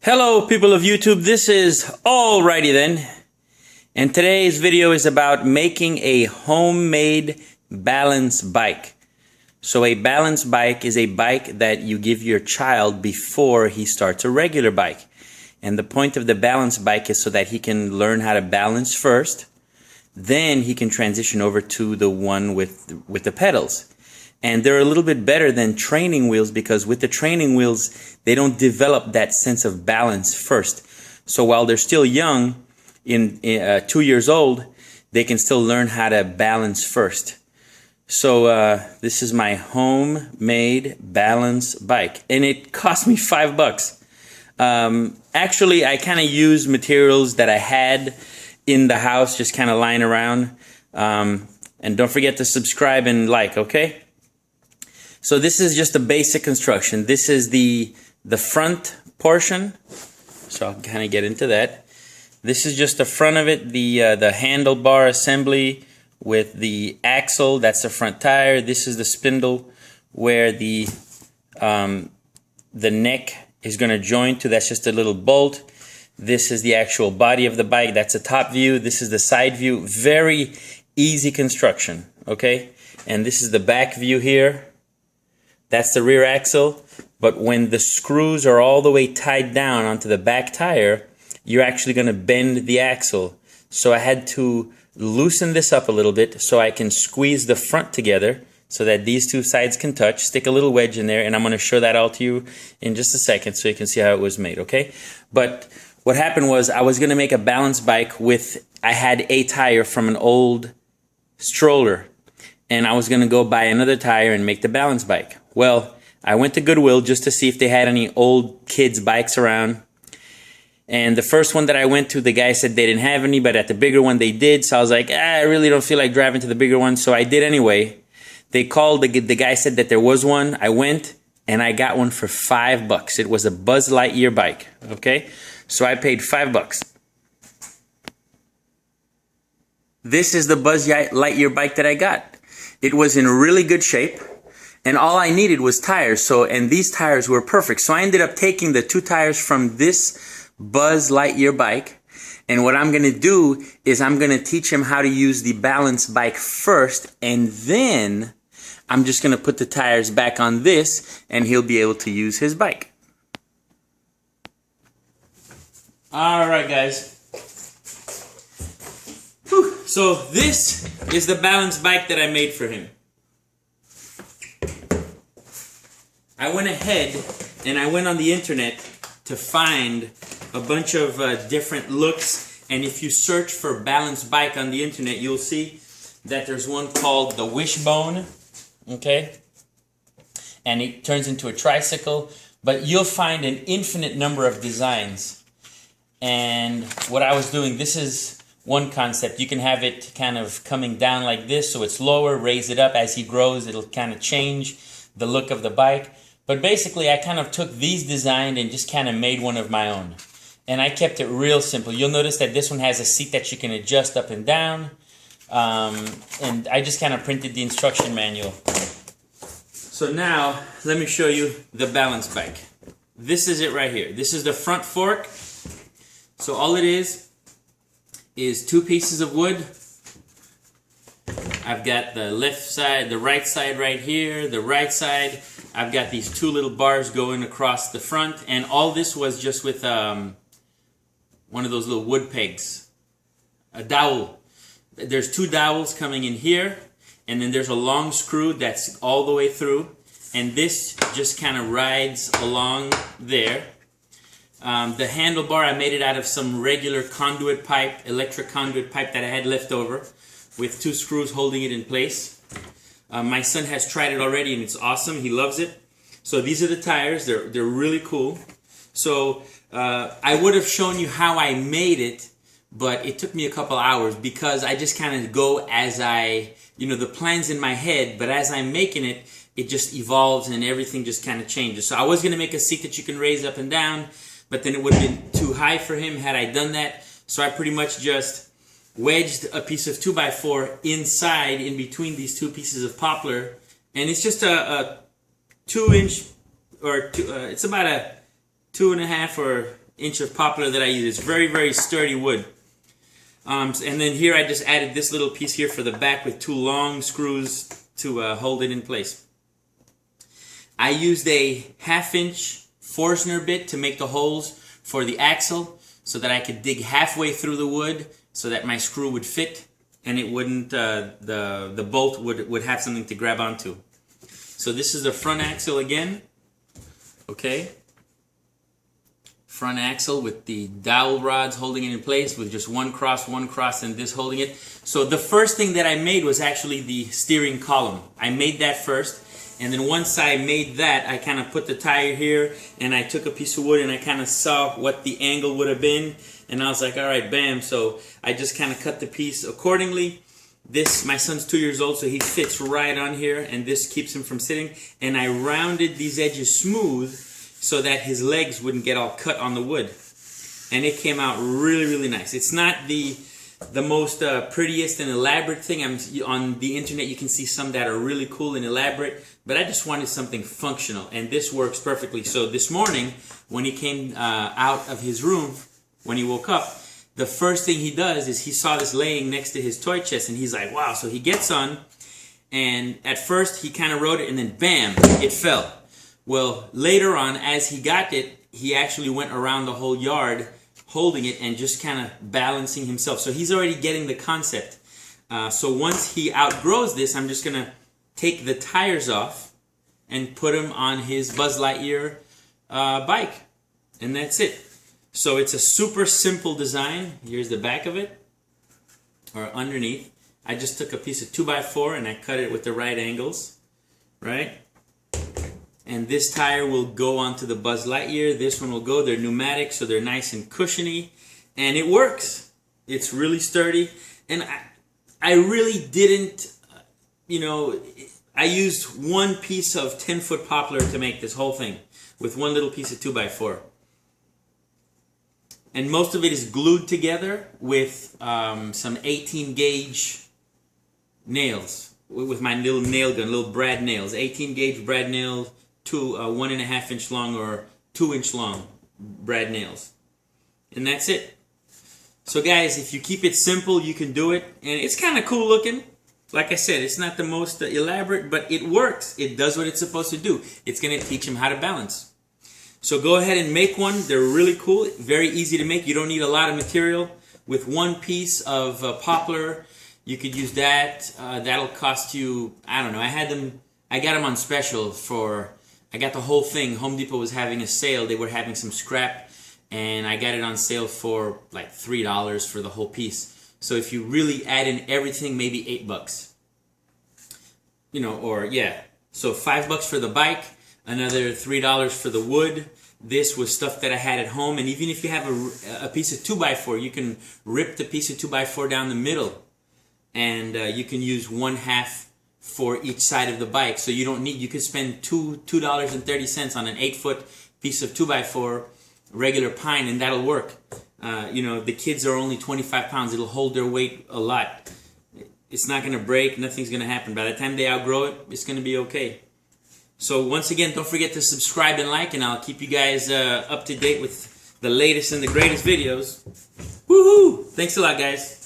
Hello people of YouTube, this is Alrighty Then, and today's video is about making a homemade balance bike. So a balance bike is a bike that you give your child before he starts a regular bike. And the point of the balance bike is so that he can learn how to balance first, then he can transition over to the one with the pedals. And they're a little bit better than training wheels because with the training wheels, they don't develop that sense of balance first. So while they're still young, in 2 years old, they can still learn how to balance first. So this is my homemade balance bike, and it cost me $5. Actually, I kind of used materials that I had in the house, just kind of lying around. And don't forget to subscribe and like, okay? So this is just a basic construction. This is the front portion. So I'll kind of get into that. This is just the front of it, the handlebar assembly with the axle. That's the front tire. This is the spindle where the neck is going to join to. That's just a little bolt. This is the actual body of the bike. That's a top view. This is the side view. Very easy construction, okay? And this is the back view here. That's the rear axle, but when the screws are all the way tied down onto the back tire, you're actually going to bend the axle. So I had to loosen this up a little bit so I can squeeze the front together so that these two sides can touch, stick a little wedge in there, and I'm going to show that all to you in just a second so you can see how it was made, okay? But what happened was I was going to make a balance bike with, I had a tire from an old stroller, and I was going to go buy another tire and make the balance bike. Well, I went to Goodwill just to see if they had any old kids' bikes around. And the first one that I went to, the guy said they didn't have any, but at the bigger one they did. So I was like, I really don't feel like driving to the bigger one. So I did anyway. They called, the guy said that there was one. I went and I got one for $5. It was a Buzz Lightyear bike, okay? So I paid $5. This is the Buzz Lightyear bike that I got. It was in really good shape. And all I needed was tires, and these tires were perfect. So I ended up taking the 2 tires from this Buzz Lightyear bike, and what I'm going to do is I'm going to teach him how to use the balance bike first, and then I'm just going to put the tires back on this, and he'll be able to use his bike. Alright guys. Whew. So this is the balance bike that I made for him. I went ahead and I went on the internet to find a bunch of different looks, and if you search for balance bike on the internet, you'll see that there's one called the Wishbone, okay? And it turns into a tricycle, but you'll find an infinite number of designs. And what I was doing, this is one concept. You can have it kind of coming down like this, so it's lower, raise it up. As he grows, it'll kind of change the look of the bike. But basically, I kind of took these designs and just kind of made one of my own. And I kept it real simple. You'll notice that this one has a seat that you can adjust up and down. And I just kind of printed the instruction manual. So now, let me show you the balance bike. This is it right here. This is the front fork. So all it is 2 pieces of wood. I've got the left side, the right side right here, the right side. I've got these 2 little bars going across the front, and all this was just with one of those little wood pegs, a dowel. There's 2 dowels coming in here, and then there's a long screw that's all the way through, and this just kind of rides along there. The handlebar, I made it out of some regular conduit pipe, electric conduit pipe that I had left over, with 2 screws holding it in place. My son has tried it already and it's awesome. He loves it. So these are the tires. They're really cool. So I would have shown you how I made it, but it took me a couple hours because I just kind of go as the plan's in my head, but as I'm making it, it just evolves and everything just kind of changes. So I was going to make a seat that you can raise up and down, but then it would have been too high for him had I done that. So I pretty much just wedged a piece of 2x4 inside in between these 2 pieces of poplar, and it's just a 2-inch or it's about a 2.5 or inch of poplar that I use. It's very, very sturdy wood. And then here I just added this little piece here for the back with 2 long screws to hold it in place. I used a 1/2 inch Forstner bit to make the holes for the axle so that I could dig halfway through the wood so that my screw would fit and it wouldn't, the bolt would have something to grab onto. So this is the front axle again, okay? Front axle with the dowel rods holding it in place with just one cross, and this holding it. So the first thing that I made was actually the steering column. I made that first, and then once I made that, I kind of put the tire here, and I took a piece of wood and I kind of saw what the angle would have been, and I was like, all right, bam. So I just kind of cut the piece accordingly. This, my son's 2 years old, so he fits right on here, and this keeps him from sitting. And I rounded these edges smooth so that his legs wouldn't get all cut on the wood. And it came out really, really nice. It's not the most prettiest and elaborate thing. On the internet, you can see some that are really cool and elaborate, but I just wanted something functional, and this works perfectly. So this morning, when he came out of his room, when he woke up, the first thing he does is he saw this laying next to his toy chest, and he's like, wow. So he gets on, and at first he kind of rode it, and then bam, it fell. Well, later on, as he got it, he actually went around the whole yard holding it and just kind of balancing himself. So he's already getting the concept. So once he outgrows this, I'm just going to take the tires off and put them on his Buzz Lightyear bike. And that's it. So it's a super simple design. Here's the back of it, or underneath. I just took a piece of 2x4 and I cut it with the right angles, right? And this tire will go onto the Buzz Lightyear. This one will go. They're pneumatic, so they're nice and cushiony. And it works. It's really sturdy. And I really didn't, you know, I used one piece of 10-foot poplar to make this whole thing with one little piece of 2x4. And most of it is glued together with some 18-gauge nails. With my little nail gun, little brad nails. 18-gauge brad nails. 1.5 inch long or 2 inch long brad nails. And that's it. So guys, if you keep it simple, you can do it. And it's kind of cool looking. Like I said, it's not the most elaborate, but it works. It does what it's supposed to do. It's going to teach him how to balance. So go ahead and make one. They're really cool. Very easy to make. You don't need a lot of material. With one piece of poplar, you could use that. That'll cost you, I don't know. I got them on special for... I got the whole thing. Home Depot was having a sale. They were having some scrap, and I got it on sale for like $3 for the whole piece. So if you really add in everything, maybe $8. You know, or yeah. So $5 for the bike, another $3 for the wood. This was stuff that I had at home, and even if you have a piece of 2x4, you can rip the piece of 2x4 down the middle, and you can use 1/2 for each side of the bike. So you don't need, you could spend $2.30 on an 8-foot piece of 2x4 regular pine, and that'll work. You know, the kids are only 25 pounds. It'll hold their weight a lot. It's not going to break. Nothing's going to happen. By the time they outgrow it, it's going to be okay. So once again, don't forget to subscribe and like, and I'll keep you guys up to date with the latest and the greatest videos. Woohoo! Thanks a lot, guys.